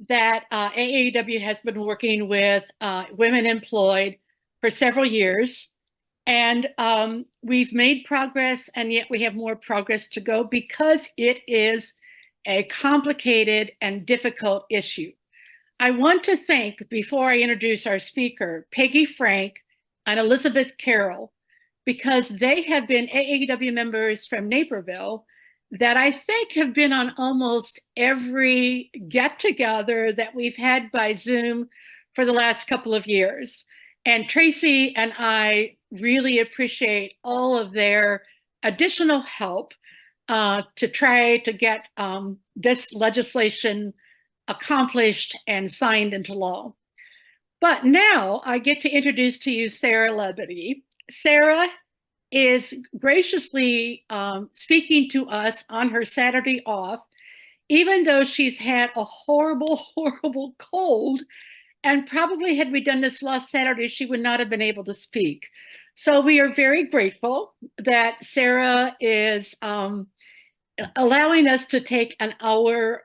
that AAUW has been working with women employed for several years. And we've made progress, and yet we have more progress to go because it is a complicated and difficult issue. I want to thank, before I introduce our speaker, Peggy Frank and Elizabeth Carroll, because they have been AAUW members from Naperville that I think have been on almost every get together that we've had by Zoom for the last couple of years. And Tracy and I really appreciate all of their additional help to try to get this legislation accomplished and signed into law. But now I get to introduce to you Sarah Labadie. Sarah is graciously speaking to us on her Saturday off, even though she's had a horrible, horrible cold. And probably had we done this last Saturday, she would not have been able to speak. So we are very grateful that Sarah is allowing us to take an hour,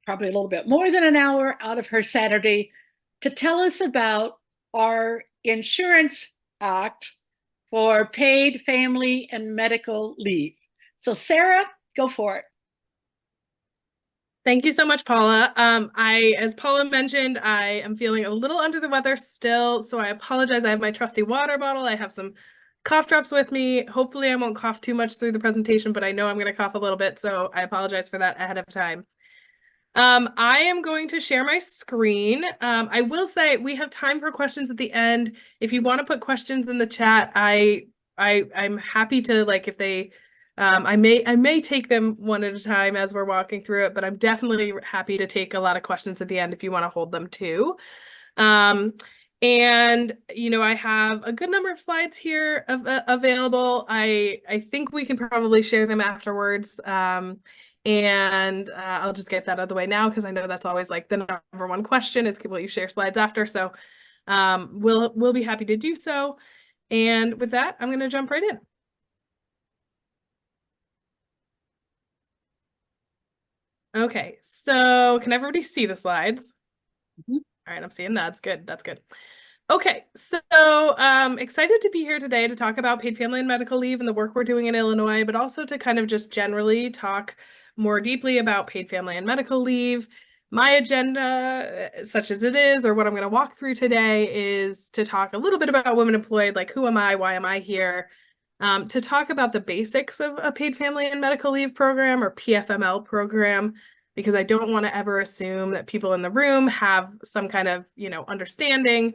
probably a little bit more than an hour out of her Saturday to tell us about our Insurance Act for paid family and medical leave. So Sarah, go for it. Thank you so much, Paula. As Paula mentioned, I am feeling a little under the weather still, so I apologize. I have my trusty water bottle. I have some cough drops with me. Hopefully I won't cough too much through the presentation, but I know I'm going to cough a little bit, so I apologize for that ahead of time. I am going to share my screen. I will say we have time for questions at the end. If you want to put questions in the chat, I'm happy to, like, if they I may take them one at a time as we're walking through it, but I'm definitely happy to take a lot of questions at the end if you want to hold them too. And I have a good number of slides here available. I think we can probably share them afterwards. And I'll just get that out of the way now because I know that's always like the number one question is, will you share slides after? So we'll be happy to do so. And with that, I'm going to jump right in. Okay, so can everybody see the slides? Mm-hmm. All right, I'm seeing that's good. That's good. Okay, so excited to be here today to talk about paid family and medical leave and the work we're doing in Illinois, but also to kind of just generally talk more deeply about paid family and medical leave. My agenda, such as it is, or what I'm going to walk through today, is to talk a little bit about women employed, like who am I, why am I here, to talk about the basics of a paid family and medical leave program, or PFML program, because I don't want to ever assume that people in the room have some kind of, understanding.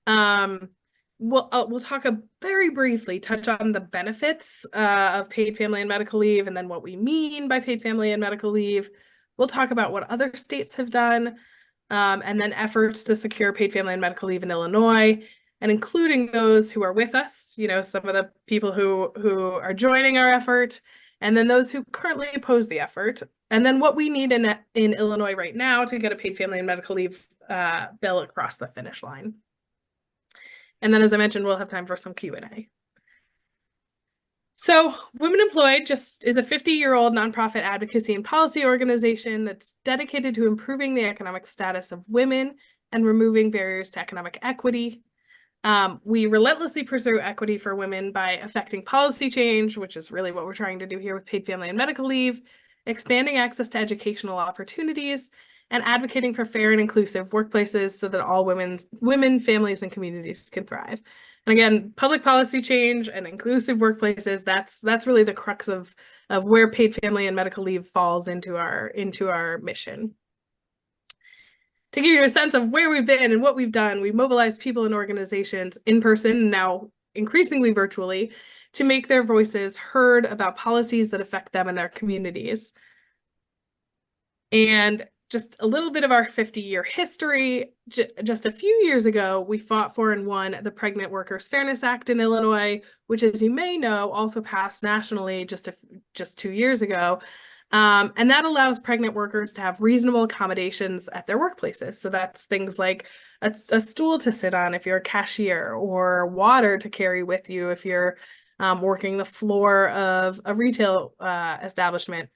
We'll talk very briefly, touch on the benefits of paid family and medical leave, and then what we mean by paid family and medical leave. We'll talk about what other states have done, and then efforts to secure paid family and medical leave in Illinois, and including those who are with us, some of the people who are joining our effort, and then those who currently oppose the effort, and then what we need in Illinois right now to get a paid family and medical leave bill across the finish line. And then, as I mentioned, we'll have time for some Q&A. So Women Employed just is a 50-year-old nonprofit advocacy and policy organization that's dedicated to improving the economic status of women and removing barriers to economic equity. We relentlessly pursue equity for women by affecting policy change, which is really what we're trying to do here with paid family and medical leave, expanding access to educational opportunities, and advocating for fair and inclusive workplaces so that all women, families, and communities can thrive. And again, public policy change and inclusive workplaces, that's really the crux of where paid family and medical leave falls into our mission. To give you a sense of where we've been and what we've done, we've mobilized people and organizations in person, now increasingly virtually, to make their voices heard about policies that affect them and their communities. And just a little bit of our 50-year history. Just a few years ago, we fought for and won the Pregnant Workers Fairness Act in Illinois, which, as you may know, also passed nationally just 2 years ago. And that allows pregnant workers to have reasonable accommodations at their workplaces. So that's things like a stool to sit on if you're a cashier, or water to carry with you if you're working the floor of a retail establishment.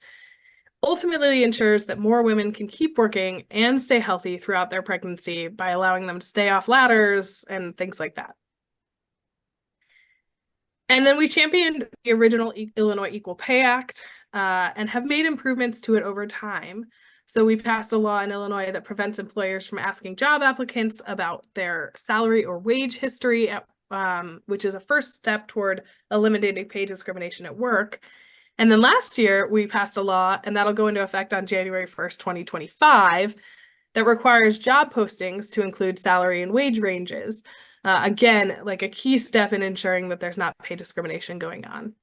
ultimately ensures that more women can keep working and stay healthy throughout their pregnancy by allowing them to stay off ladders and things like that. And then we championed the original Illinois Equal Pay Act and have made improvements to it over time. So we passed a law in Illinois that prevents employers from asking job applicants about their salary or wage history, which is a first step toward eliminating pay discrimination at work. And then last year, we passed a law, and that'll go into effect on January 1st, 2025, that requires job postings to include salary and wage ranges. Again, like a key step in ensuring that there's not pay discrimination going on.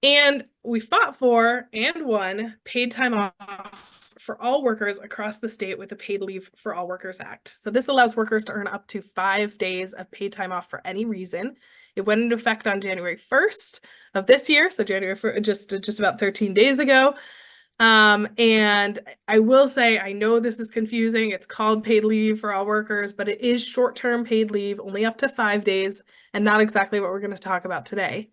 And we fought for and won paid time off for all workers across the state with the Paid Leave for All Workers Act. So this allows workers to earn up to 5 days of paid time off for any reason. It went into effect on January 1st of this year, so January 1st, just about 13 days ago. And I will say, I know this is confusing. It's called paid leave for all workers, but it is short-term paid leave, only up to 5 days, and not exactly what we're going to talk about today.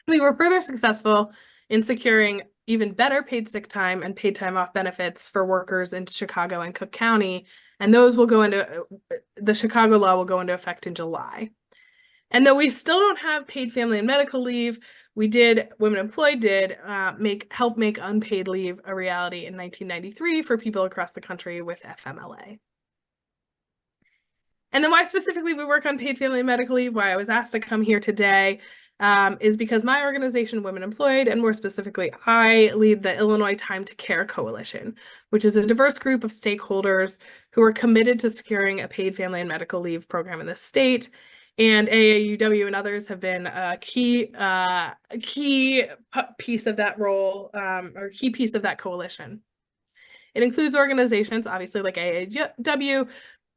We were further successful in securing even better paid sick time and paid time off benefits for workers in Chicago and Cook County, and those will go into, the Chicago law will go into effect in July. And though we still don't have paid family and medical leave, Women Employed did help make unpaid leave a reality in 1993 for people across the country with FMLA. And then why specifically we work on paid family and medical leave, why I was asked to come here today, is because my organization, Women Employed, and more specifically, I lead the Illinois Time to Care Coalition, which is a diverse group of stakeholders who are committed to securing a paid family and medical leave program in the state. And AAUW and others have been a key piece of that role, or key piece of that coalition. It includes organizations, obviously, like AAUW,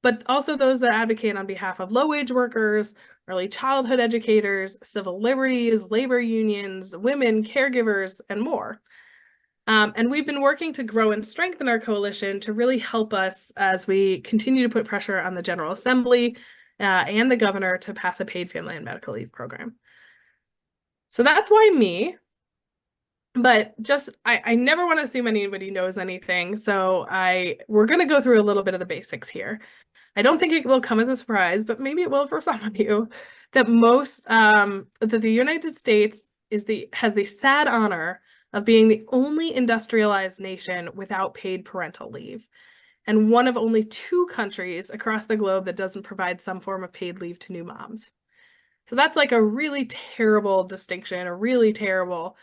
but also those that advocate on behalf of low-wage workers, early childhood educators, civil liberties, labor unions, women, caregivers, and more. And we've been working to grow and strengthen our coalition to really help us as we continue to put pressure on the General Assembly and the governor to pass a paid family and medical leave program. So that's why me. But I never want to assume anybody knows anything. So we're going to go through a little bit of the basics here. I don't think it will come as a surprise, but maybe it will for some of you, that that the United States has the sad honor of being the only industrialized nation without paid parental leave, and one of only 2 countries across the globe that doesn't provide some form of paid leave to new moms. So that's like a really terrible distinction, a really terrible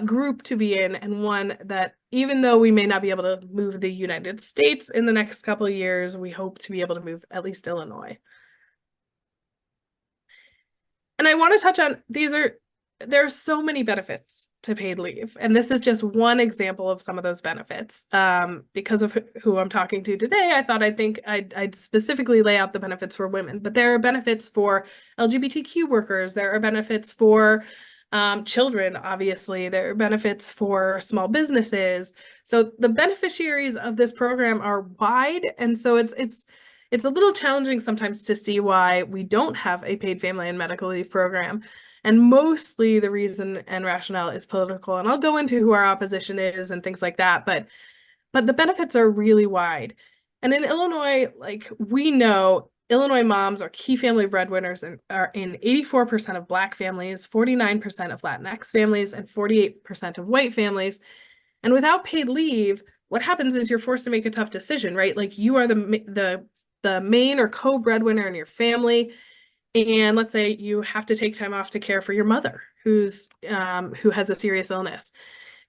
group to be in, and one that, even though we may not be able to move the United States in the next couple of years, we hope to be able to move at least Illinois. And I want to touch on, there are so many benefits to paid leave, and this is just one example of some of those benefits. Because of who I'm talking to today, I thought I'd specifically lay out the benefits for women, but there are benefits for LGBTQ workers, there are benefits for children, obviously, there are benefits for small businesses. So the beneficiaries of this program are wide, and so it's a little challenging sometimes to see why we don't have a paid family and medical leave program. And mostly the reason and rationale is political. And I'll go into who our opposition is and things like that, but the benefits are really wide. And in Illinois, like, we know Illinois moms are key family breadwinners and are in 84% of Black families, 49% of Latinx families, and 48% of white families. And without paid leave, what happens is you're forced to make a tough decision, right? Like, you are the main or co-breadwinner in your family, and let's say you have to take time off to care for your mother who has a serious illness.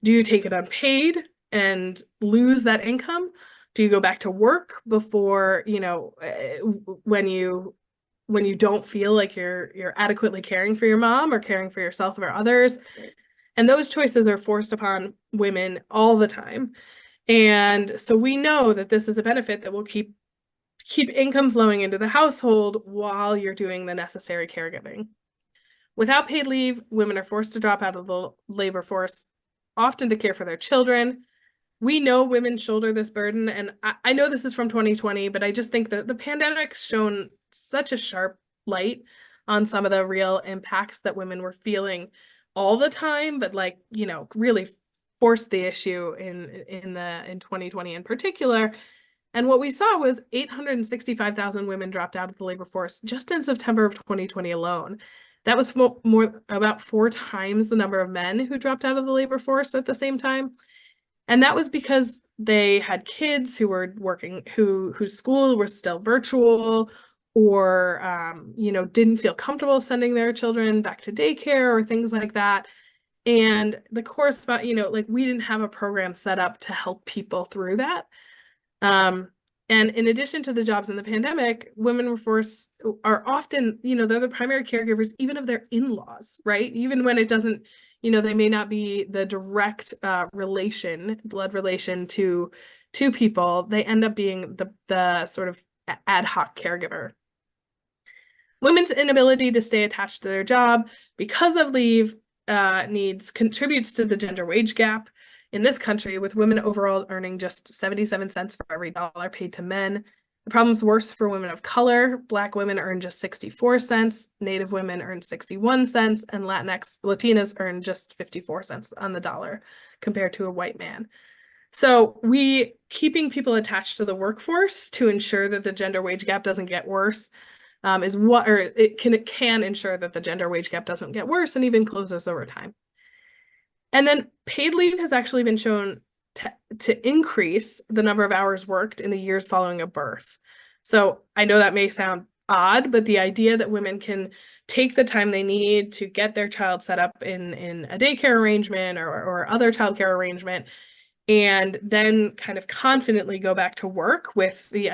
Do you take it unpaid and lose that income? Do you go back to work before, when you don't feel like you're adequately caring for your mom or caring for yourself or others? And those choices are forced upon women all the time. And so we know that this is a benefit that will keep income flowing into the household while you're doing the necessary caregiving. Without paid leave, women are forced to drop out of the labor force, often to care for their children. We know women shoulder this burden, and I know this is from 2020, but I just think that the pandemic's shown such a sharp light on some of the real impacts that women were feeling all the time, but like, you know, really forced the issue in 2020 in particular. And what we saw was 865,000 women dropped out of the labor force just in September of 2020 alone. That was more about 4 times the number of men who dropped out of the labor force at the same time. And that was because they had kids who were working, whose school was still virtual, or you know, didn't feel comfortable sending their children back to daycare or things like that. And the correspond, you know, like we didn't have a program set up to help people through that. And in addition to the jobs in the pandemic, women workforce are often, you know, they're the primary caregivers even of their in-laws, right? Even when it doesn't, you know, they may not be the direct blood relation to people, they end up being the sort of ad hoc caregiver. Women's inability to stay attached to their job because of leave needs contributes to the gender wage gap in this country, with women overall earning just 77 cents for every dollar paid to men. The problem's worse for women of color. Black women earn just 64 cents, Native women earn 61 cents, and Latinas earn just 54 cents on the dollar compared to a white man. So keeping people attached to the workforce to ensure that the gender wage gap doesn't get worse it can ensure that the gender wage gap doesn't get worse and even closes over time. And then paid leave has actually been shown to increase the number of hours worked in the years following a birth. So I know that may sound odd, but the idea that women can take the time they need to get their child set up in a daycare arrangement or other childcare arrangement, and then kind of confidently go back to work with the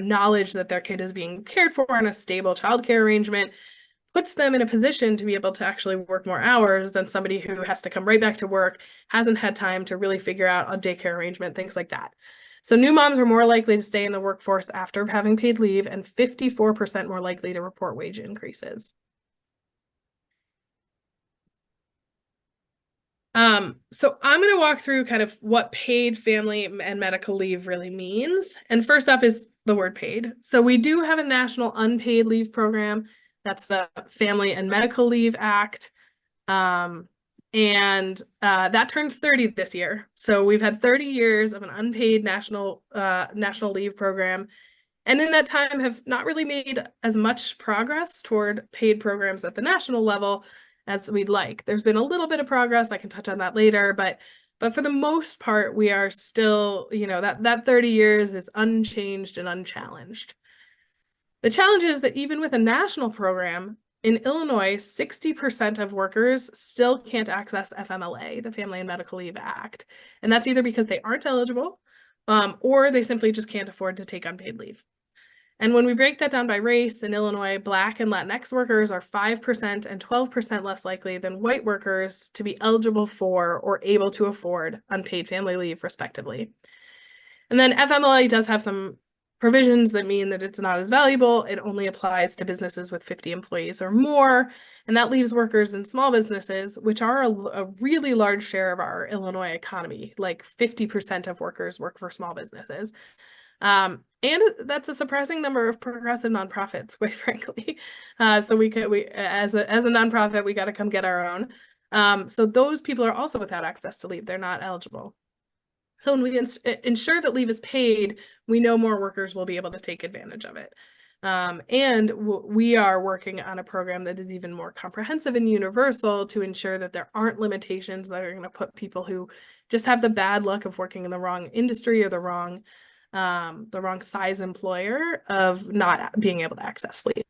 knowledge that their kid is being cared for in a stable childcare arrangement, puts them in a position to be able to actually work more hours than somebody who has to come right back to work, hasn't had time to really figure out a daycare arrangement, things like that. So new moms are more likely to stay in the workforce after having paid leave, and 54% more likely to report wage increases. So I'm going to walk through kind of what paid family and medical leave really means. And first up is the word paid. So we do have a national unpaid leave program. That's the Family and Medical Leave Act. And that turned 30 this year. So we've had 30 years of an unpaid national leave program. And in that time have not really made as much progress toward paid programs at the national level as we'd like. There's been a little bit of progress. I can touch on that later, but for the most part, we are still, you know, that 30 years is unchanged and unchallenged. The challenge is that even with a national program, in Illinois, 60% of workers still can't access FMLA, the Family and Medical Leave Act. And that's either because they aren't eligible, or they simply just can't afford to take unpaid leave. And when we break that down by race, in Illinois, Black and Latinx workers are 5% and 12% less likely than white workers to be eligible for or able to afford unpaid family leave, respectively. And then FMLA does have some provisions that mean that it's not as valuable. It only applies to businesses with 50 employees or more. And that leaves workers in small businesses, which are a really large share of our Illinois economy. Like 50% of workers work for small businesses. And that's a surprising number of progressive nonprofits, quite frankly. So we as a nonprofit, we got to come get our own. So those people are also without access to leave. They're not eligible. So when we ensure that leave is paid, we know more workers will be able to take advantage of it. And we are working on a program that is even more comprehensive and universal to ensure that there aren't limitations that are going to put people who just have the bad luck of working in the wrong industry or the wrong size employer of not being able to access leave.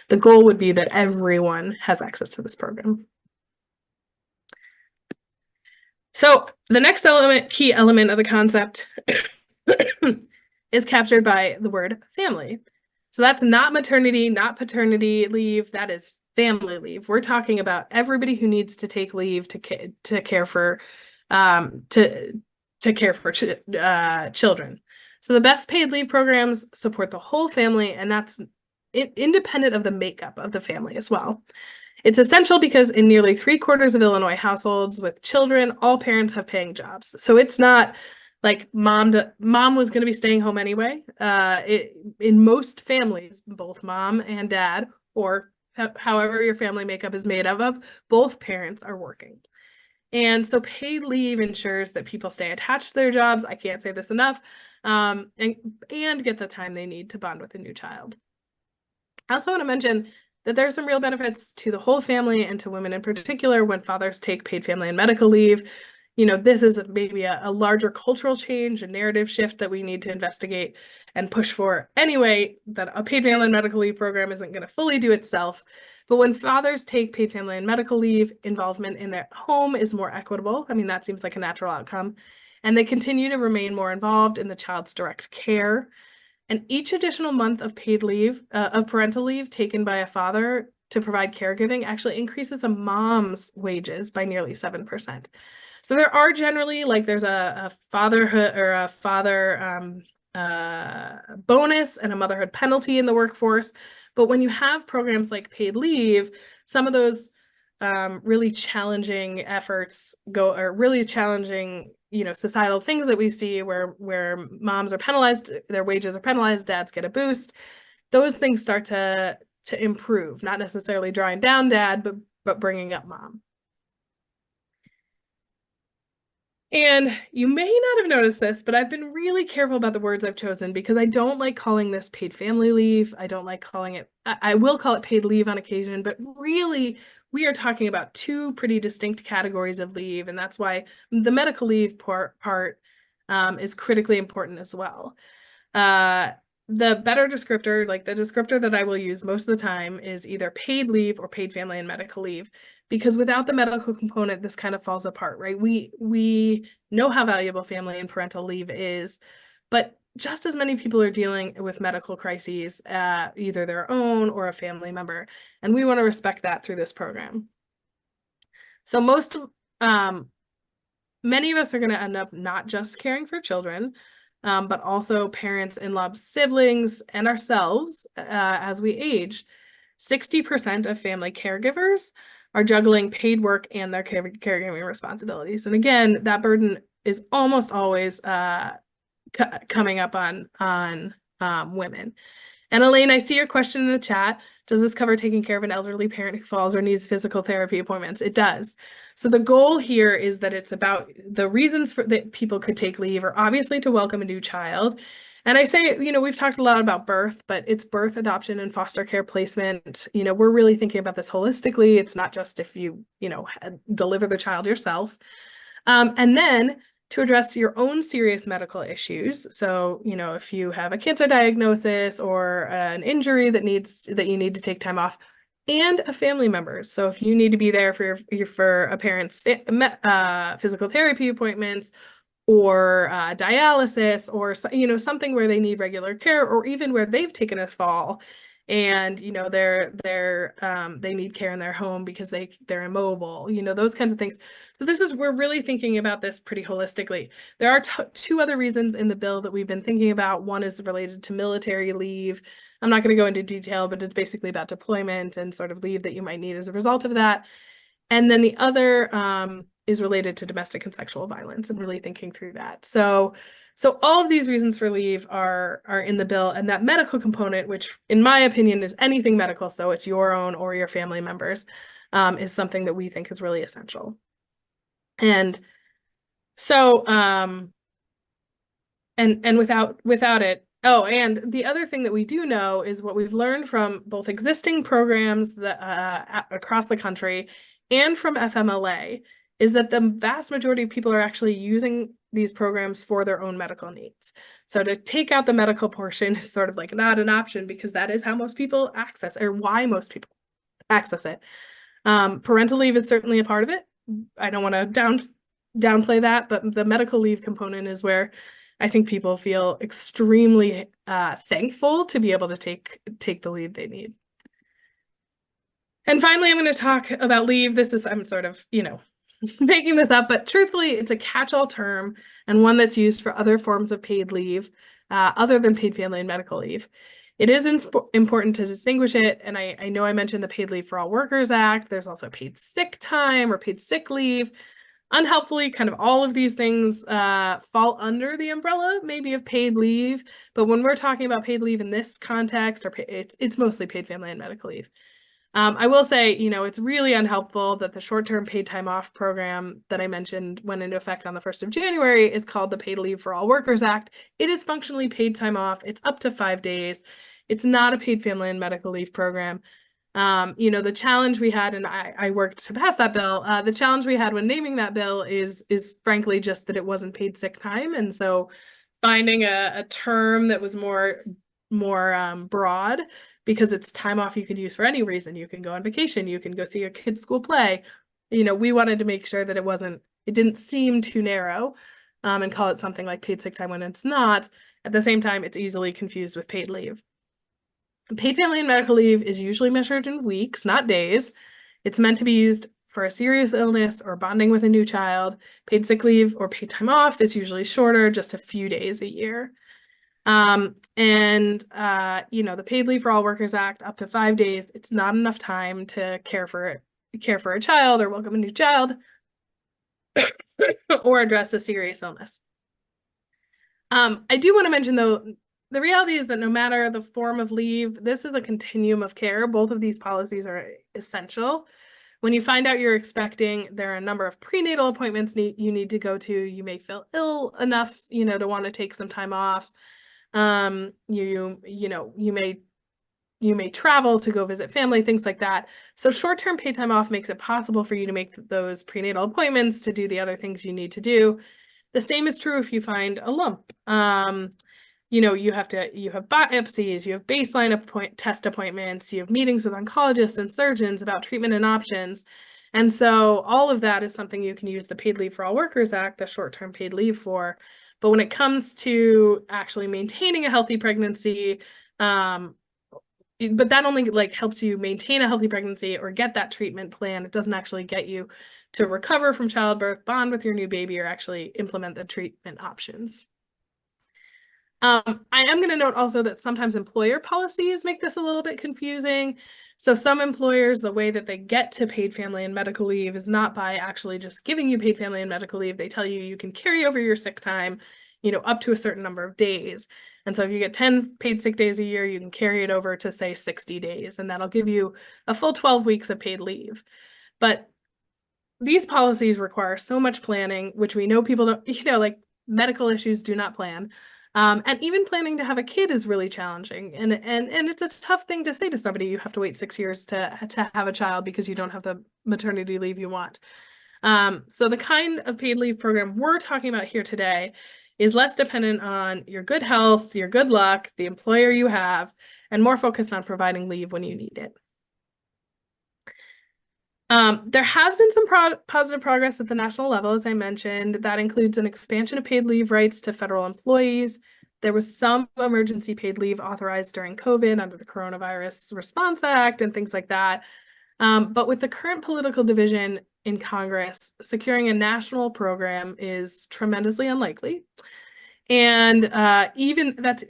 The goal would be that everyone has access to this program. So the next key element of the concept is captured by the word family. So that's not maternity, not paternity leave, that is family leave. We're talking about everybody who needs to take leave to care for children. So the best paid leave programs support the whole family, and that's independent of the makeup of the family as well. It's essential because in nearly 3/4 of Illinois households with children, all parents have paying jobs. So it's not like mom was going to be staying home anyway. In most families, both mom and dad, or however your family makeup is made of, both parents are working. And so paid leave ensures that people stay attached to their jobs. I can't say this enough, and get the time they need to bond with a new child. I also want to mention that there's some real benefits to the whole family and to women in particular when fathers take paid family and medical leave. This is maybe a larger cultural change, a narrative shift that we need to investigate and push for anyway, that a paid family and medical leave program isn't going to fully do itself. But when fathers take paid family and medical leave, involvement in their home is more equitable. I mean, that seems like a natural outcome. And they continue to remain more involved in the child's direct care. And each additional month of paid leave, of parental leave taken by a father to provide caregiving actually increases a mom's wages by nearly 7%. So there are generally, like, there's a fatherhood or a father bonus and a motherhood penalty in the workforce. But when you have programs like paid leave, some of those really challenging efforts or really challenging, societal things that we see where moms are penalized, their wages are penalized, dads get a boost. Those things start to improve, not necessarily drawing down dad, but bringing up mom. And you may not have noticed this, but I've been really careful about the words I've chosen because I don't like calling this paid family leave. I don't like calling it, I will call it paid leave on occasion, but really we are talking about two pretty distinct categories of leave. And that's why the medical leave part is critically important as well. The better descriptor, like the descriptor that I will use most of the time, is either paid leave or paid family and medical leave. Because without the medical component, this kind of falls apart, right? We know how valuable family and parental leave is, but just as many people are dealing with medical crises, either their own or a family member, and we want to respect that through this program. So many of us are going to end up not just caring for children, but also parents, in-laws, siblings, and ourselves as we age. 60% of family caregivers are juggling paid work and their caregiving responsibilities. And again, that burden is almost always coming up on women. And Elaine, I see your question in the chat. Does this cover taking care of an elderly parent who falls or needs physical therapy appointments? It does. So the goal here is that it's about the reasons that people could take leave are obviously to welcome a new child. And I say, we've talked a lot about birth, but it's birth, adoption, and foster care placement. We're really thinking about this holistically. It's not just if you, deliver the child yourself. And then to address your own serious medical issues. So, if you have a cancer diagnosis or an injury that you need to take time off, and a family member. So if you need to be there for a parent's physical therapy appointments, or dialysis, or something where they need regular care, or even where they've taken a fall and they need care in their home because they're immobile, those kinds of things. So we're really thinking about this pretty holistically. There are two other reasons in the bill that we've been thinking about. One is related to military leave. I'm not going to go into detail, but it's basically about deployment and sort of leave that you might need as a result of that. And then the other is related to domestic and sexual violence, and really thinking through that. So all of these reasons for leave are in the bill, and that medical component, which in my opinion is anything medical, so it's your own or your family members, is something that we think is really essential. And so and without it. Oh, and the other thing that we do know is what we've learned from both existing programs that across the country and from FMLA is that the vast majority of people are actually using these programs for their own medical needs. So to take out the medical portion is sort of like not an option, because that is how most people access, or why most people access it. Parental leave is certainly a part of it. I don't want to downplay that, but the medical leave component is where I think people feel extremely thankful to be able to take the leave they need. And finally, I'm going to talk about leave. I'm sort of, making this up, but truthfully, it's a catch-all term and one that's used for other forms of paid leave other than paid family and medical leave. It is important to distinguish it. And I know I mentioned the Paid Leave for All Workers Act. There's also paid sick time or paid sick leave. Unhelpfully, kind of all of these things fall under the umbrella maybe of paid leave. But when we're talking about paid leave in this context, it's mostly paid family and medical leave. I will say, it's really unhelpful that the short-term paid time off program that I mentioned went into effect on the 1st of January is called the Paid Leave for All Workers Act. It is functionally paid time off. It's up to 5 days. It's not a paid family and medical leave program. The challenge we had, and I worked to pass that bill, the challenge we had when naming that bill is frankly just that it wasn't paid sick time. And so finding a term that was more broad, because it's time off you could use for any reason. You can go on vacation, you can go see your kid's school play. We wanted to make sure that it didn't seem too narrow, and call it something like paid sick time when it's not. At the same time, it's easily confused with paid leave. Paid family and medical leave is usually measured in weeks, not days. It's meant to be used for a serious illness or bonding with a new child. Paid sick leave or paid time off is usually shorter, just a few days a year. The Paid Leave for All Workers Act, up to 5 days, it's not enough time to care for a child or welcome a new child or address a serious illness. I do want to mention, though, the reality is that no matter the form of leave, this is a continuum of care. Both of these policies are essential. When you find out you're expecting, there are a number of prenatal appointments you need to go to. You may feel ill enough, to want to take some time off. You may travel to go visit family, things like that. So short-term paid time off makes it possible for you to make those prenatal appointments, to do the other things you need to do. The same is true if you find a lump. You have biopsies, you have baseline test appointments, you have meetings with oncologists and surgeons about treatment and options. And so all of that is something you can use the Paid Leave for All Workers Act, the short-term paid leave for. But when it comes to actually maintaining a healthy pregnancy, but that only helps you maintain a healthy pregnancy or get that treatment plan. It doesn't actually get you to recover from childbirth, bond with your new baby, or actually implement the treatment options. I am going to note also that sometimes employer policies make this a little bit confusing. So some employers, the way that they get to paid family and medical leave is not by actually just giving you paid family and medical leave. They tell you can carry over your sick time, up to a certain number of days. And so if you get 10 paid sick days a year, you can carry it over to, say, 60 days, and that'll give you a full 12 weeks of paid leave. But these policies require so much planning, which we know people don't, medical issues do not plan. And even planning to have a kid is really challenging. And it's a tough thing to say to somebody, you have to wait 6 years to have a child because you don't have the maternity leave you want. So the kind of paid leave program we're talking about here today is less dependent on your good health, your good luck, the employer you have, and more focused on providing leave when you need it. There has been some positive progress at the national level, as I mentioned. That includes an expansion of paid leave rights to federal employees. There was some emergency paid leave authorized during COVID under the Coronavirus Response Act and things like that. But with the current political division in Congress, securing a national program is tremendously unlikely. And that's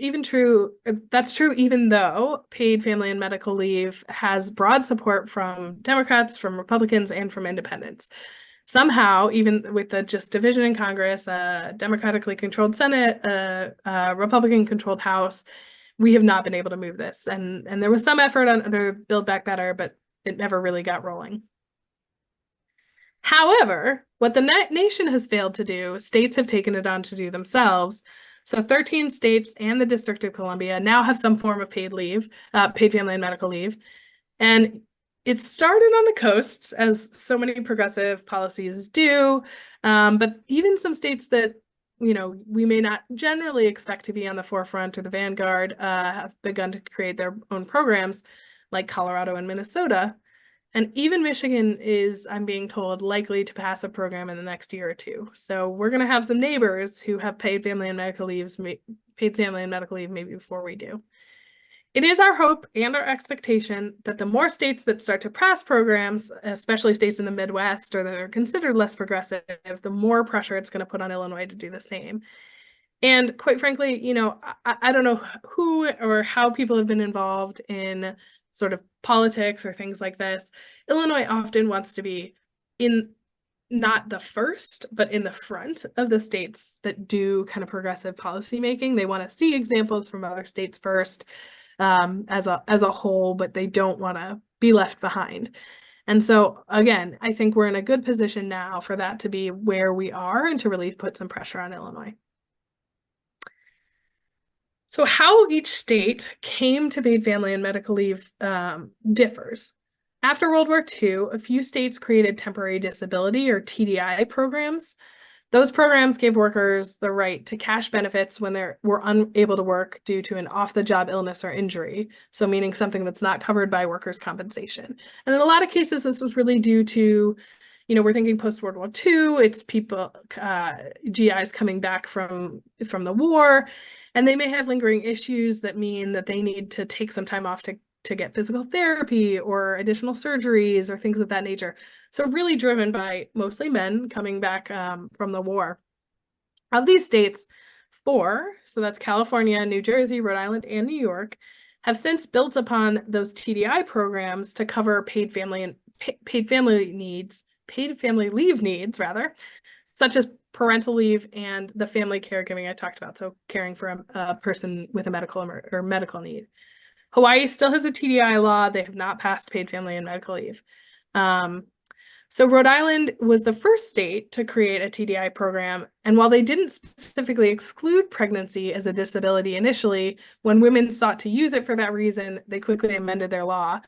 true even though paid family and medical leave has broad support from Democrats, from Republicans, and from independents. Somehow, even with the just division in Congress, a democratically controlled Senate, a Republican-controlled House, we have not been able to move this. And there was some effort under Build Back Better, but it never really got rolling. However, what the nation has failed to do, states have taken it on to do themselves. So 13 states and the District of Columbia now have some form of paid family and medical leave. And it started on the coasts, as so many progressive policies do. But even some states that, we may not generally expect to be on the forefront or the vanguard have begun to create their own programs, like Colorado and Minnesota. And even Michigan is, I'm being told, likely to pass a program in the next year or two. So we're going to have some neighbors who have paid family and medical leave maybe before we do. It is our hope and our expectation that the more states that start to pass programs, especially states in the Midwest or that are considered less progressive, the more pressure it's going to put on Illinois to do the same. And quite frankly, I don't know who or how people have been involved in sort of politics or things like this. Illinois often wants to be in not the first, but in the front of the states that do kind of progressive policymaking. They want to see examples from other states first, as a whole, but they don't want to be left behind. And so again, I think we're in a good position now for that to be where we are and to really put some pressure on Illinois. So how each state came to paid family and medical leave differs. After World War II, a few states created temporary disability or TDI programs. Those programs gave workers the right to cash benefits when they were unable to work due to an off-the-job illness or injury, so meaning something that's not covered by workers' compensation. And in a lot of cases, this was really due to, we're thinking post-World War II, it's people, GIs coming back from the war, and they may have lingering issues that mean that they need to take some time off to get physical therapy or additional surgeries or things of that nature. So really driven by mostly men coming back from the war. Of these states, 4, so that's California, New Jersey, Rhode Island, and New York, have since built upon those TDI programs to cover paid family leave needs, such as parental leave and the family caregiving I talked about, so caring for a person with a medical need. Hawaii still has a TDI law. They have not passed paid family and medical leave. So Rhode Island was the first state to create a TDI program. And while they didn't specifically exclude pregnancy as a disability initially, when women sought to use it for that reason, they quickly amended their law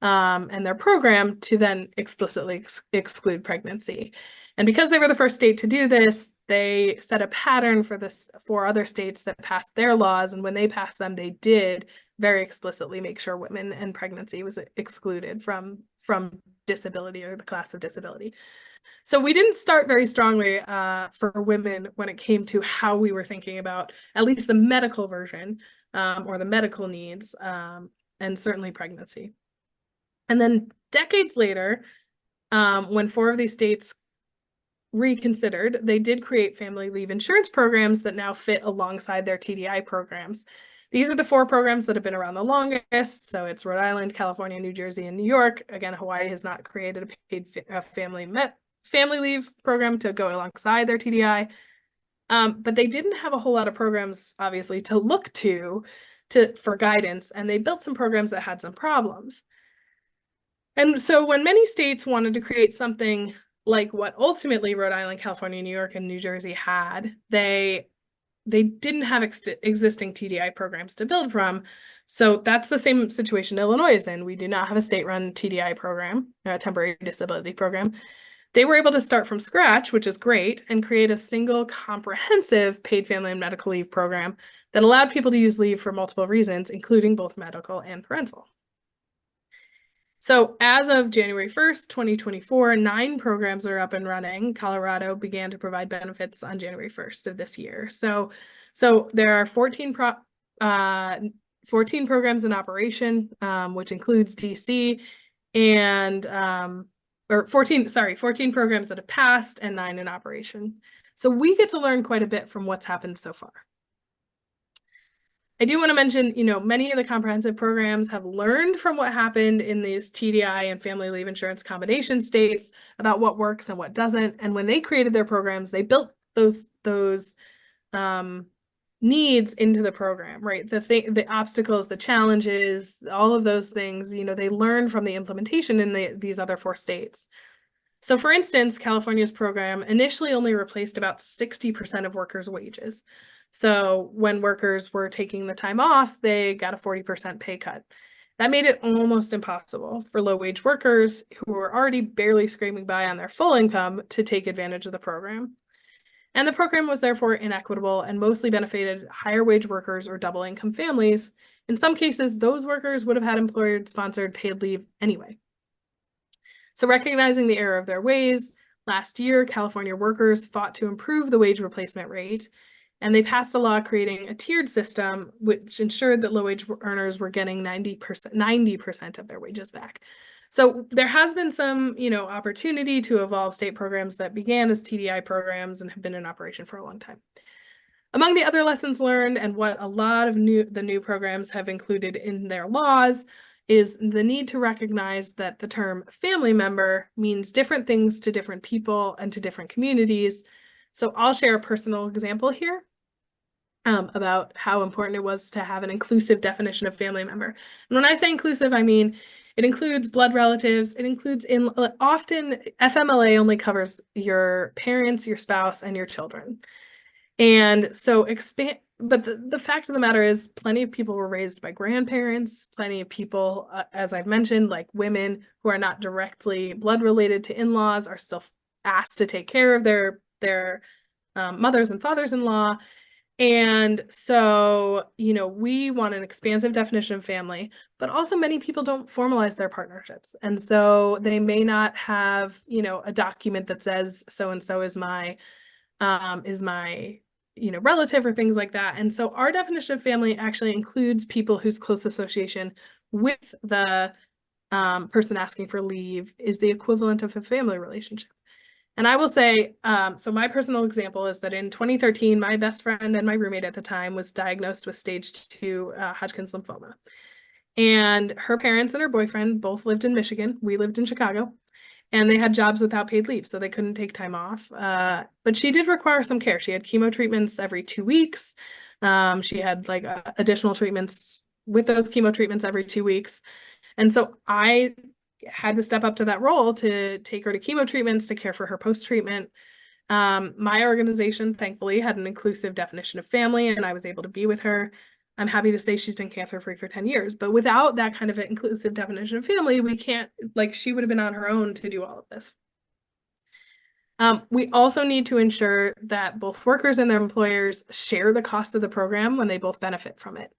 and their program to then explicitly exclude pregnancy. And because they were the first state to do this, they set a pattern for other states that passed their laws. And when they passed them, they did very explicitly make sure women and pregnancy was excluded from disability or the class of disability. So we didn't start very strongly for women when it came to how we were thinking about at least the medical version or the medical needs and certainly pregnancy. And then decades later, when 4 of these states reconsidered, they did create family leave insurance programs that now fit alongside their TDI programs. These are the 4 programs that have been around the longest. So it's Rhode Island, California, New Jersey, and New York. Again, Hawaii has not created a paid family leave program to go alongside their TDI. But they didn't have a whole lot of programs, obviously, to look to for guidance. And they built some programs that had some problems. And so when many states wanted to create something like what ultimately Rhode Island, California, New York, and New Jersey had, they didn't have existing TDI programs to build from. So that's the same situation Illinois is in. We do not have a state-run TDI program, a temporary disability program. They were able to start from scratch, which is great, and create a single comprehensive paid family and medical leave program that allowed people to use leave for multiple reasons, including both medical and parental. So as of January 1st, 2024, 9 programs are up and running. Colorado began to provide benefits on January 1st of this year. So there are 14 programs in operation, which includes DC, and 14 programs that have passed and 9 in operation. So we get to learn quite a bit from what's happened so far. I do want to mention, many of the comprehensive programs have learned from what happened in these TDI and family leave insurance combination states about what works and what doesn't. And when they created their programs, they built those needs into the program, right? The obstacles, the challenges, all of those things, they learned from the implementation in these other 4 states. So for instance, California's program initially only replaced about 60% of workers' wages. So when workers were taking the time off, they got a 40% pay cut. That made it almost impossible for low-wage workers who were already barely scraping by on their full income to take advantage of the program. And the program was therefore inequitable and mostly benefited higher-wage workers or double-income families. In some cases, those workers would have had employer-sponsored paid leave anyway. So recognizing the error of their ways, last year, California workers fought to improve the wage replacement rate, and they passed a law creating a tiered system which ensured that low-wage earners were getting 90% of their wages back. So there has been some, opportunity to evolve state programs that began as TDI programs and have been in operation for a long time. Among the other lessons learned and what a lot of the new programs have included in their laws is the need to recognize that the term family member means different things to different people and to different communities. So I'll share a personal example here about how important it was to have an inclusive definition of family member. And when I say inclusive, I mean It includes blood relatives. It includes often FMLA only covers your parents, your spouse, and your children. And so but the fact of the matter is plenty of people were raised by grandparents, plenty of people, as I've mentioned, like women who are not directly blood related to in-laws are still asked to take care of their mothers and fathers-in-law. And so, we want an expansive definition of family, but also many people don't formalize their partnerships. And so they may not have, a document that says so-and-so is my relative or things like that. And so our definition of family actually includes people whose close association with the person asking for leave is the equivalent of a family relationship. And I will say, so my personal example is that in 2013, my best friend and my roommate at the time was diagnosed with stage 2 Hodgkin's lymphoma. And her parents and her boyfriend both lived in Michigan. We lived in Chicago. And they had jobs without paid leave, so they couldn't take time off. But she did require some care. She had chemo treatments every 2 weeks. She had like additional treatments with those chemo treatments every 2 weeks. And so I had to step up to that role to take her to chemo treatments, to care for her post-treatment. My organization, thankfully, had an inclusive definition of family, and I was able to be with her. I'm happy to say she's been cancer-free for 10 years, but without that kind of an inclusive definition of family, we can't, she would have been on her own to do all of this. We also need to ensure that both workers and their employers share the cost of the program when they both benefit from it.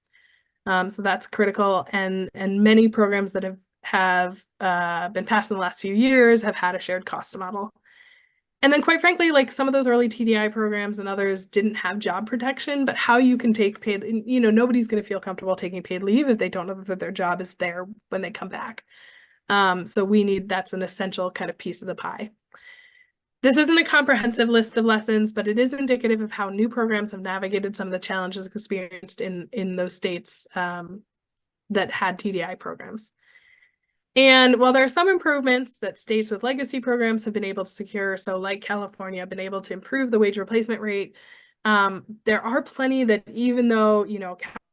So that's critical, and many programs that have been passed in the last few years have had a shared cost model. And then quite frankly, like some of those early TDI programs and others didn't have job protection, but how you can take paid, nobody's going to feel comfortable taking paid leave if they don't know that their job is there when they come back. So that's an essential kind of piece of the pie. This isn't a comprehensive list of lessons, but it is indicative of how new programs have navigated some of the challenges experienced in those states that had TDI programs. And while there are some improvements that states with legacy programs have been able to secure, so like California, have been able to improve the wage replacement rate, there are plenty that even though,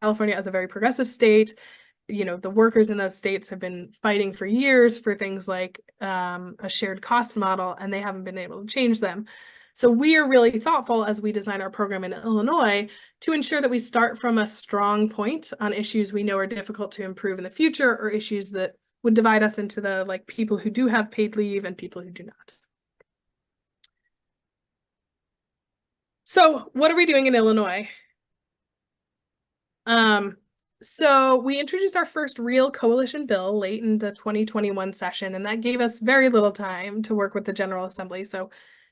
California is a very progressive state, the workers in those states have been fighting for years for things like a shared cost model, and they haven't been able to change them. So we are really thoughtful as we design our program in Illinois to ensure that we start from a strong point on issues we know are difficult to improve in the future, or issues that would divide us into the people who do have paid leave and people who do not. So what are we doing in Illinois? So we introduced our first real coalition bill late in the 2021 session, and that gave us very little time to work with the General Assembly. So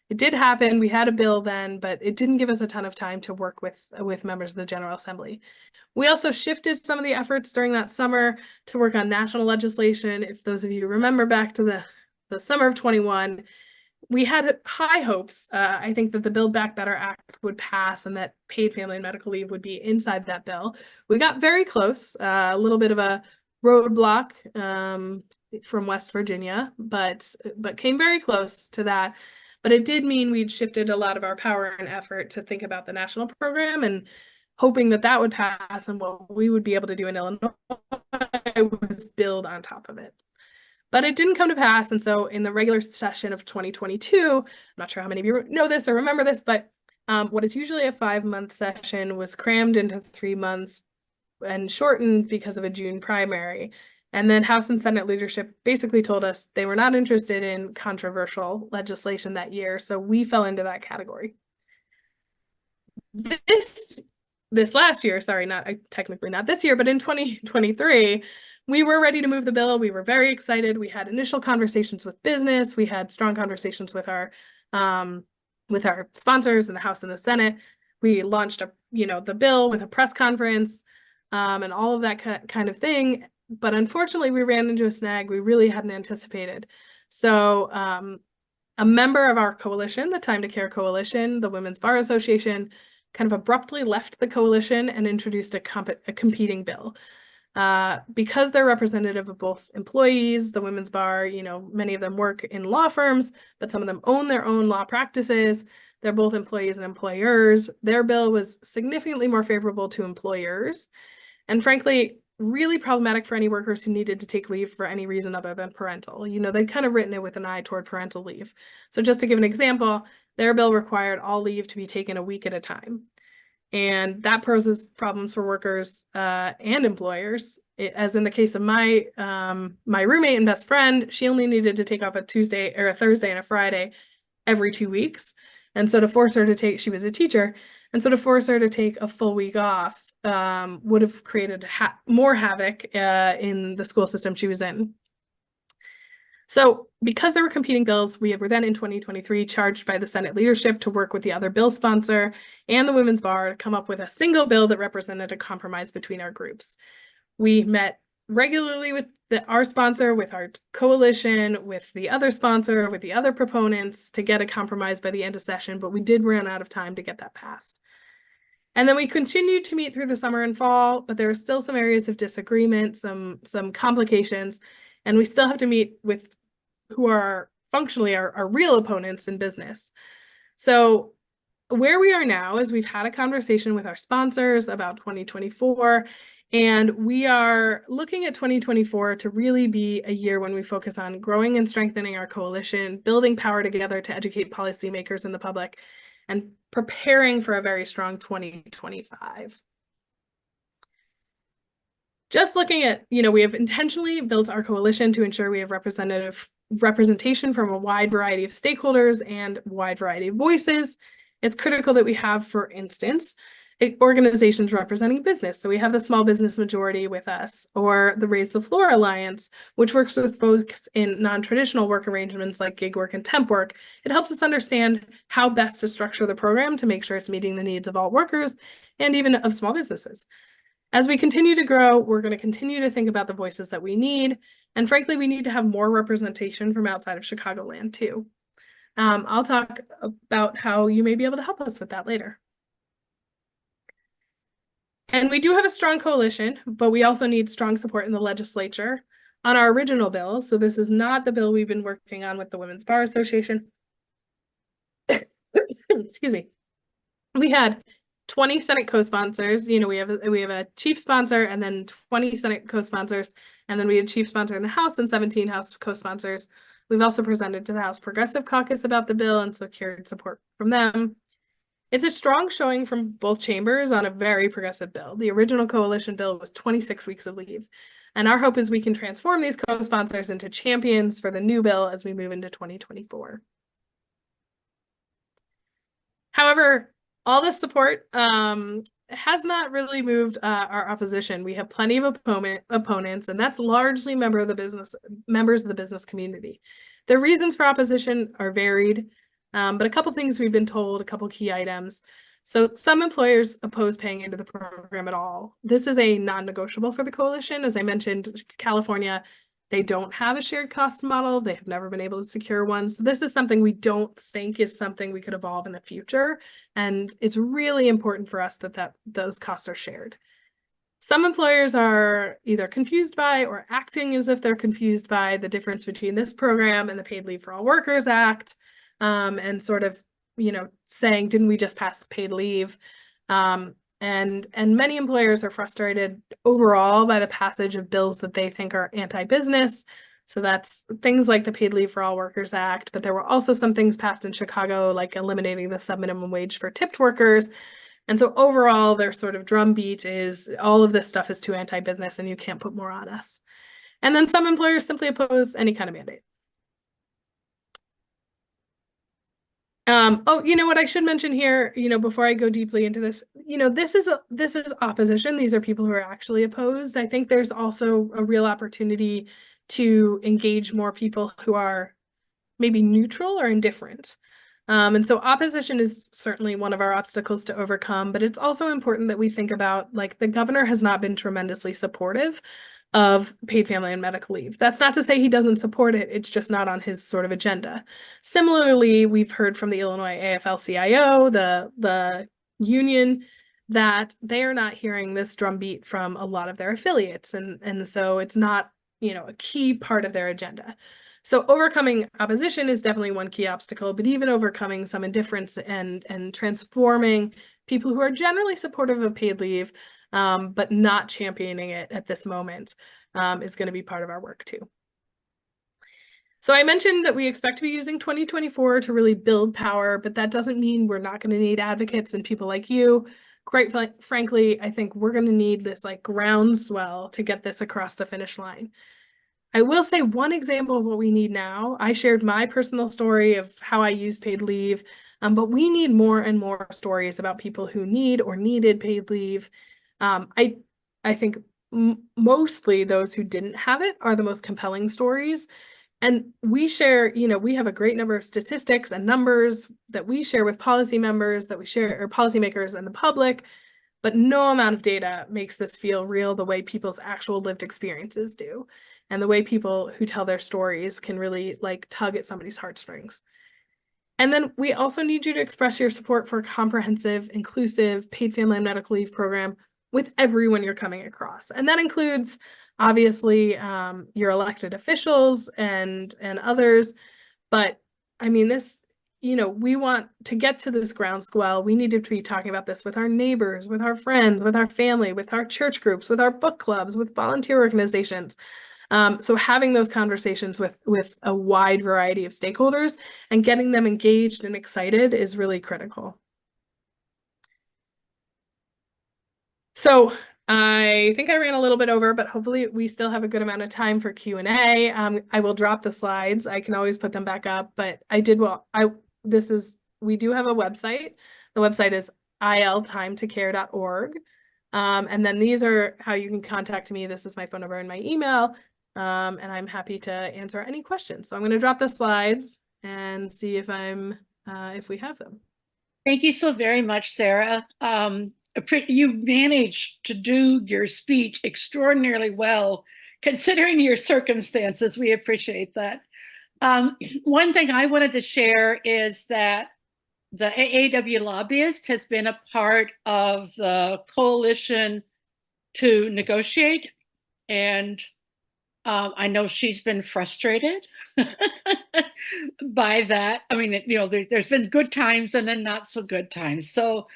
it did happen. We had a bill then, but it didn't give us a ton of time to work with members of the General Assembly. We also shifted some of the efforts during that summer to work on national legislation. If those of you remember back to the summer of 21, we had high hopes. I think that the Build Back Better Act would pass and that paid family and medical leave would be inside that bill. We got very close, a little bit of a roadblock from West Virginia, but came very close to that. But it did mean we'd shifted a lot of our power and effort to think about the national program, and hoping that would pass, and what we would be able to do in Illinois was build on top of it. But it didn't come to pass, and so in the regular session of 2022, I'm not sure how many of you know this or remember this, but what is usually a 5-month session was crammed into 3 months and shortened because of a June primary. And then House and Senate leadership basically told us they were not interested in controversial legislation that year, so we fell into that category. This last year, sorry, technically not this year, but in 2023, we were ready to move the bill. We were very excited. We had initial conversations with business. We had strong conversations with our sponsors in the House and the Senate. We launched the bill with a press conference and all of that kind of thing. But unfortunately, we ran into a snag we really hadn't anticipated. So a member of our coalition, the Time to Care Coalition, the Women's Bar Association, kind of abruptly left the coalition and introduced a competing bill. Because they're representative of both employees, the Women's Bar, many of them work in law firms, but some of them own their own law practices. They're both employees and employers. Their bill was significantly more favorable to employers. And frankly, really problematic for any workers who needed to take leave for any reason other than parental. They'd kind of written it with an eye toward parental leave. So just to give an example, their bill required all leave to be taken a week at a time. And that poses problems for workers and employers. As in the case of my roommate and best friend, she only needed to take off a Tuesday or a Thursday and a Friday every 2 weeks. And so to force her to take, she was a teacher, and so to force her to take a full week off would have created more havoc in the school system she was in. So because there were competing bills, we were then in 2023 charged by the Senate leadership to work with the other bill sponsor and the Women's Bar to come up with a single bill that represented a compromise between our groups. We met regularly with our sponsor, with our coalition, with the other sponsor, with the other proponents to get a compromise by the end of session, but we did run out of time to get that passed. And then we continued to meet through the summer and fall, but there are still some areas of disagreement, some complications, and we still have to meet with who are functionally our real opponents in business. So where we are now is we've had a conversation with our sponsors about 2024, and we are looking at 2024 to really be a year when we focus on growing and strengthening our coalition, building power together to educate policymakers and the public, and preparing for a very strong 2025. Just looking at, we have intentionally built our coalition to ensure we have representation from a wide variety of stakeholders and wide variety of voices. It's critical that we have, for instance, organizations representing business. So we have the Small Business Majority with us, or the Raise the Floor Alliance, which works with folks in non-traditional work arrangements like gig work and temp work. It helps us understand how best to structure the program to make sure it's meeting the needs of all workers and even of small businesses. As we continue to grow, we're going to continue to think about the voices that we need. And frankly, we need to have more representation from outside of Chicagoland too. I'll talk about how you may be able to help us with that later. And we do have a strong coalition, but we also need strong support in the legislature on our original bill. So this is not the bill we've been working on with the Women's Bar Association. Excuse me. We had 20 Senate co-sponsors. We have a chief sponsor and then 20 Senate co-sponsors, and then we had chief sponsor in the House and 17 House co-sponsors. We've also presented to the House Progressive Caucus about the bill and secured support from them. It's a strong showing from both chambers on a very progressive bill. The original coalition bill was 26 weeks of leave, and our hope is we can transform these co-sponsors into champions for the new bill as we move into 2024. However, all this support has not really moved our opposition. We have plenty of opponents, and that's largely members of the business community. The reasons for opposition are varied, but a couple things we've been told, a couple key items. So some employers oppose paying into the program at all. This is a non-negotiable for the coalition. As I mentioned, California, they don't have a shared cost model. They have never been able to secure one. So this is something we don't think is something we could evolve in the future. And it's really important for us that those costs are shared. Some employers are either confused by or acting as if they're confused by the difference between this program and the Paid Leave for All Workers Act, and sort of, saying, didn't we just pass the paid leave? And many employers are frustrated overall by the passage of bills that they think are anti-business. So that's things like the Paid Leave for All Workers Act, but there were also some things passed in Chicago, like eliminating the sub-minimum wage for tipped workers. And so overall, their sort of drumbeat is all of this stuff is too anti-business and you can't put more on us. And then some employers simply oppose any kind of mandate. What I should mention here, before I go deeply into this, this is opposition. These are people who are actually opposed. I think there's also a real opportunity to engage more people who are maybe neutral or indifferent. And so opposition is certainly one of our obstacles to overcome, but it's also important that we think about, like, the governor has not been tremendously supportive of paid family and medical leave. That's not to say he doesn't support it, it's just not on his sort of agenda. Similarly, we've heard from the Illinois AFL-CIO, the union, that they are not hearing this drumbeat from a lot of their affiliates, and so it's not, a key part of their agenda. So overcoming opposition is definitely one key obstacle, but even overcoming some indifference and transforming people who are generally supportive of paid leave but not championing it at this moment is going to be part of our work too. So I mentioned that we expect to be using 2024 to really build power, but that doesn't mean we're not going to need advocates and people like you. Quite frankly, I think we're going to need this like groundswell to get this across the finish line. I will say one example of what we need now. I shared my personal story of how I use paid leave, but we need more and more stories about people who need or needed paid leave. I think mostly those who didn't have it are the most compelling stories. And we share, we have a great number of statistics and numbers that we share with policy members, that we share, or policymakers and the public, but no amount of data makes this feel real the way people's actual lived experiences do, and the way people who tell their stories can really like tug at somebody's heartstrings. And then we also need you to express your support for a comprehensive, inclusive, paid family and medical leave program with everyone you're coming across. And that includes obviously your elected officials and others. But I mean, this, we want to get to this groundswell. We need to be talking about this with our neighbors, with our friends, with our family, with our church groups, with our book clubs, with volunteer organizations. So having those conversations with a wide variety of stakeholders and getting them engaged and excited is really critical. So I think I ran a little bit over, but hopefully we still have a good amount of time for Q&A. I will drop the slides. I can always put them back up, but we do have a website. The website is iltimetocare.org. And then these are how you can contact me. This is my phone number and my email. And I'm happy to answer any questions. So I'm going to drop the slides and see if we have them. Thank you so very much, Sarah. You managed to do your speech extraordinarily well, considering your circumstances. We appreciate that. One thing I wanted to share is that the AAUW lobbyist has been a part of the coalition to negotiate, and I know she's been frustrated by that. I mean, there's been good times and then not so good times. So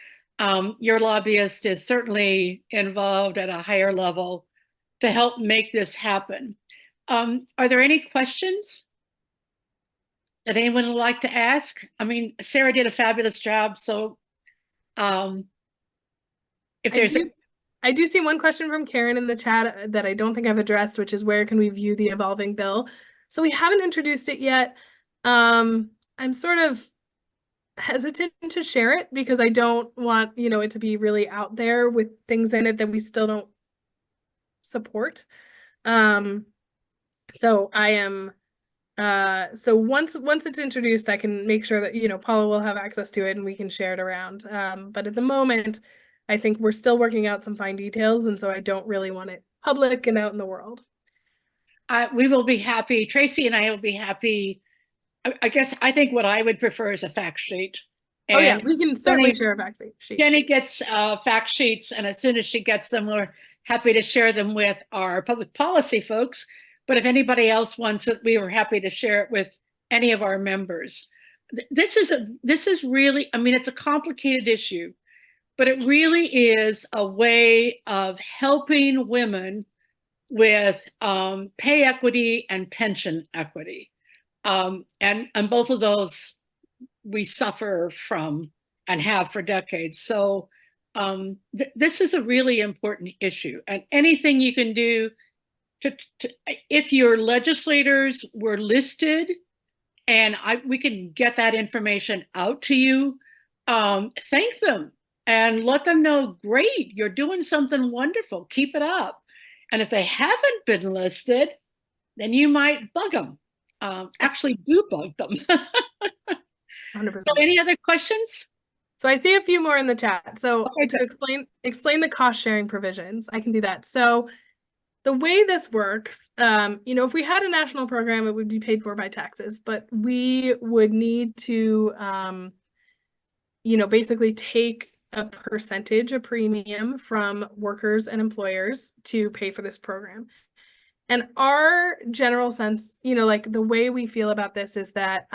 your lobbyist is certainly involved at a higher level to help make this happen. Are there any questions that anyone would like to ask? I mean, Sarah did a fabulous job. So if there's I do see one question from Karen in the chat that I don't think I've addressed, which is where can we view the evolving bill? So we haven't introduced it yet. I'm sort of hesitant to share it because I don't want, it to be really out there with things in it that we still don't support. So I am, so once it's introduced, I can make sure that, Paula will have access to it and we can share it around. But at the moment, I think we're still working out some fine details, and so I don't really want it public and out in the world. We will be happy. Tracy and I will be happy. I think what I would prefer is a fact sheet. And yeah, we can certainly share a fact sheet. Jenny gets fact sheets, and as soon as she gets them, we're happy to share them with our public policy folks. But if anybody else wants it, we were happy to share it with any of our members. This is really, I mean, it's a complicated issue, but it really is a way of helping women with pay equity and pension equity. And both of those we suffer from and have for decades. So this is a really important issue, and anything you can do if your legislators were listed and we can get that information out to you, thank them and let them know, great, you're doing something wonderful, keep it up. And if they haven't been listed, then you might bug them. Actually do bug them. 100%. So any other questions? So I see a few more in the chat. So Okay, to explain the cost sharing provisions, I can do that. So the way this works, if we had a national program, it would be paid for by taxes, but we would need to, basically take a percentage of premium from workers and employers to pay for this program. And our general sense, like the way we feel about this is that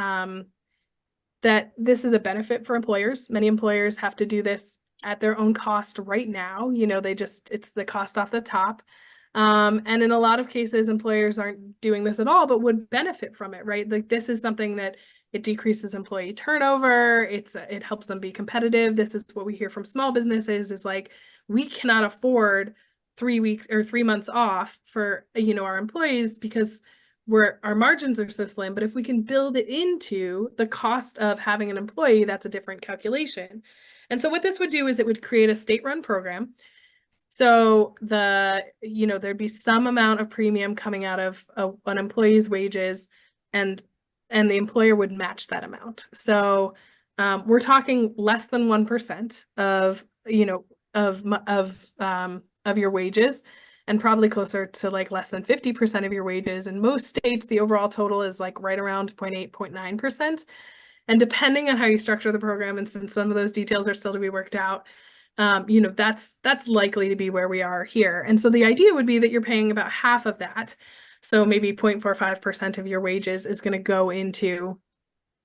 that this is a benefit for employers. Many employers have to do this at their own cost right now. You know, it's the cost off the top. And in a lot of cases, employers aren't doing this at all, but would benefit from it, right? Like this is something that it decreases employee turnover. It helps them be competitive. This is what we hear from small businesses is like, we cannot afford 3 weeks or 3 months off for, you know, our employees because our margins are so slim. But if we can build it into the cost of having an employee, that's a different calculation. And so what this would do is it would create a state-run program. So there'd be some amount of premium coming out of an employee's wages, and the employer would match that amount. So we're talking less than 1% of your wages, and probably closer to like less than 50% of your wages. In most states, the overall total is like right around 0.8, 0.9%. And depending on how you structure the program, and since some of those details are still to be worked out, that's likely to be where we are here. And so the idea would be that you're paying about half of that. So maybe 0.45% of your wages is going to go into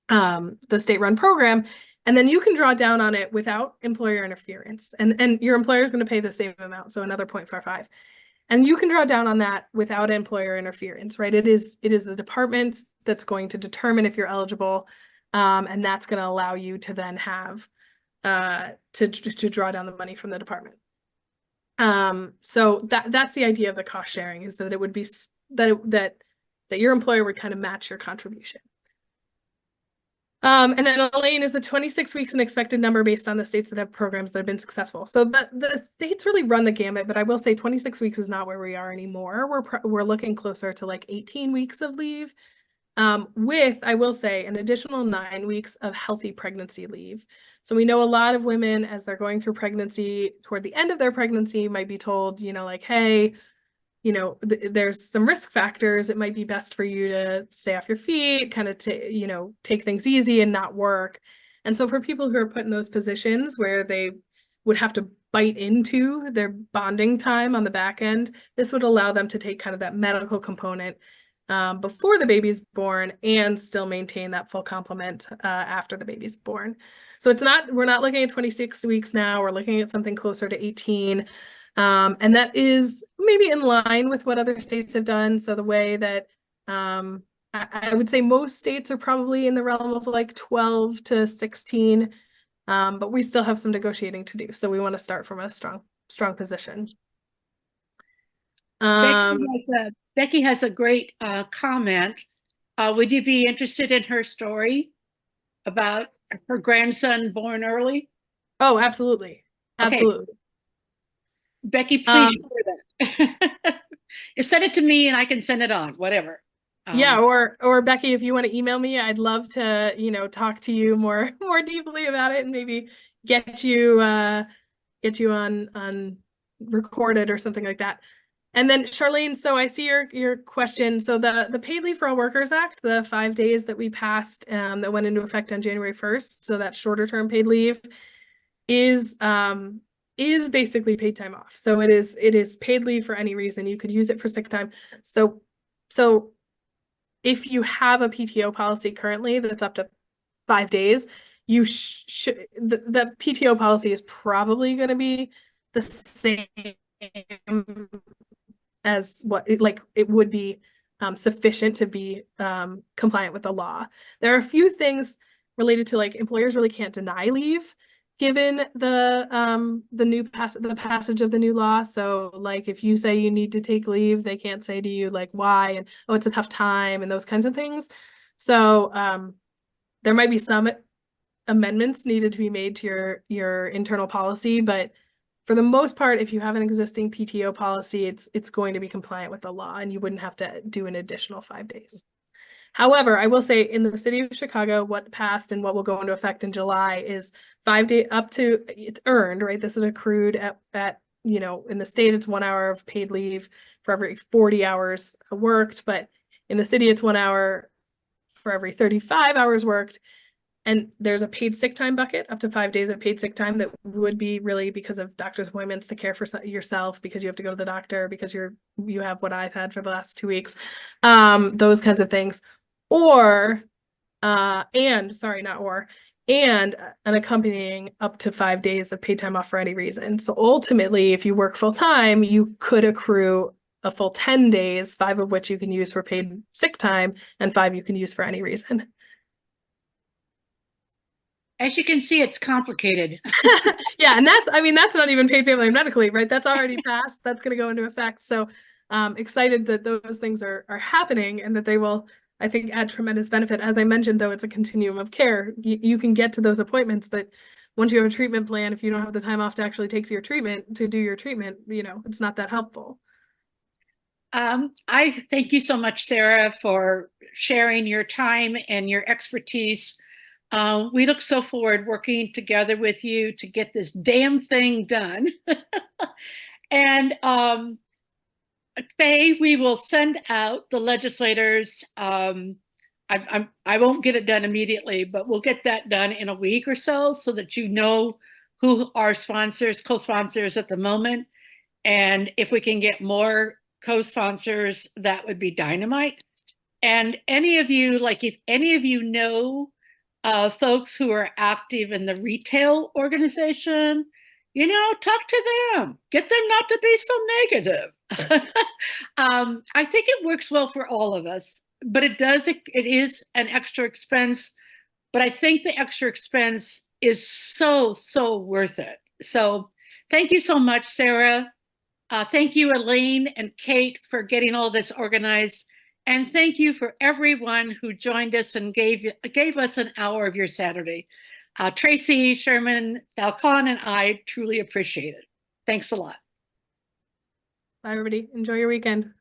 the state-run program. And then you can draw down on it without employer interference. And your employer is going to pay the same amount, so another 0.45. And you can draw down on that without employer interference, right? It is the department that's going to determine if you're eligible. And that's going to allow you to then have to draw down the money from the department. So that's the idea of the cost sharing, is that it would be that your employer would kind of match your contribution. And then Elaine, is the 26 weeks an expected number based on the states that have programs that have been successful? So the states really run the gamut, but I will say 26 weeks is not where we are anymore. We're looking closer to like 18 weeks of leave, with, I will say, an additional 9 weeks of healthy pregnancy leave. So we know a lot of women, as they're going through pregnancy, toward the end of their pregnancy, might be told, you know, like, hey, you know, there's some risk factors. It might be best for you to stay off your feet, kind of take things easy and not work. And so for people who are put in those positions where they would have to bite into their bonding time on the back end, this would allow them to take kind of that medical component before the baby's born and still maintain that full complement after the baby's born. So we're not looking at 26 weeks now, we're looking at something closer to 18. And that is maybe in line with what other states have done. So the way that I would say most states are probably in the realm of like 12 to 16, but we still have some negotiating to do. So we want to start from a strong position. Becky has a great comment. Would you be interested in her story about her grandson born early? Oh, absolutely. Absolutely. Okay. Becky, please share that. You send it to me and I can send it on, whatever. Yeah, or Becky, if you want to email me, I'd love to, you know, talk to you more deeply about it and maybe get you on recorded or something like that. And then Charlene, so I see your question. So the Paid Leave for All Workers Act, the 5 days that we passed that went into effect on January 1st, so that shorter term paid leave is basically paid time off. So it is paid leave for any reason. You could use it for sick time. So if you have a PTO policy currently that's up to 5 days, you should the PTO policy is probably going to be the same as what it would be sufficient to be compliant with the law. There are a few things related to, like, employers really can't deny leave given the passage of the new law. So like if you say you need to take leave, they can't say to you like why and oh it's a tough time and those kinds of things. So there might be some amendments needed to be made to your internal policy, but for the most part, if you have an existing PTO policy, it's going to be compliant with the law and you wouldn't have to do an additional 5 days. However, I will say in the city of Chicago, what passed and what will go into effect in July is 5 days up to, it's earned, right? This is accrued at you know, in the state, it's 1 hour of paid leave for every 40 hours worked, but in the city, it's 1 hour for every 35 hours worked. And there's a paid sick time bucket, up to 5 days of paid sick time that would be really because of doctor's appointments to care for yourself, because you have to go to the doctor, because you have what I've had for the last 2 weeks, those kinds of things. Or, and an accompanying up to 5 days of paid time off for any reason. So ultimately, if you work full time, you could accrue a full 10 days, 5 of which you can use for paid sick time, and 5 you can use for any reason. As you can see, it's complicated. Yeah, and that's not even paid family and medical leave, right? That's already passed. That's going to go into effect. So excited that those things are happening and that they will, I think, add tremendous benefit. As I mentioned, though, it's a continuum of care. You can get to those appointments, but once you have a treatment plan, if you don't have the time off to actually take your treatment, to do your treatment, it's not that helpful. I thank you so much, Sarah, for sharing your time and your expertise. We look so forward working together with you to get this damn thing done. And Faye, we will send out the legislators. I won't get it done immediately, but we'll get that done in a week or so that you know who our sponsors, co-sponsors at the moment. And if we can get more co-sponsors, that would be dynamite. And any of you, like if any of you know folks who are active in the retail organization, talk to them, get them not to be so negative. I think it works well for all of us, but it is an extra expense, but I think the extra expense is so, so worth it. So thank you so much, Sarah. Thank you, Elaine and Kate, for getting all this organized. And thank you for everyone who joined us and gave us an hour of your Saturday. Tracy, Sherman, Falcon, and I truly appreciate it. Thanks a lot. Bye, everybody. Enjoy your weekend.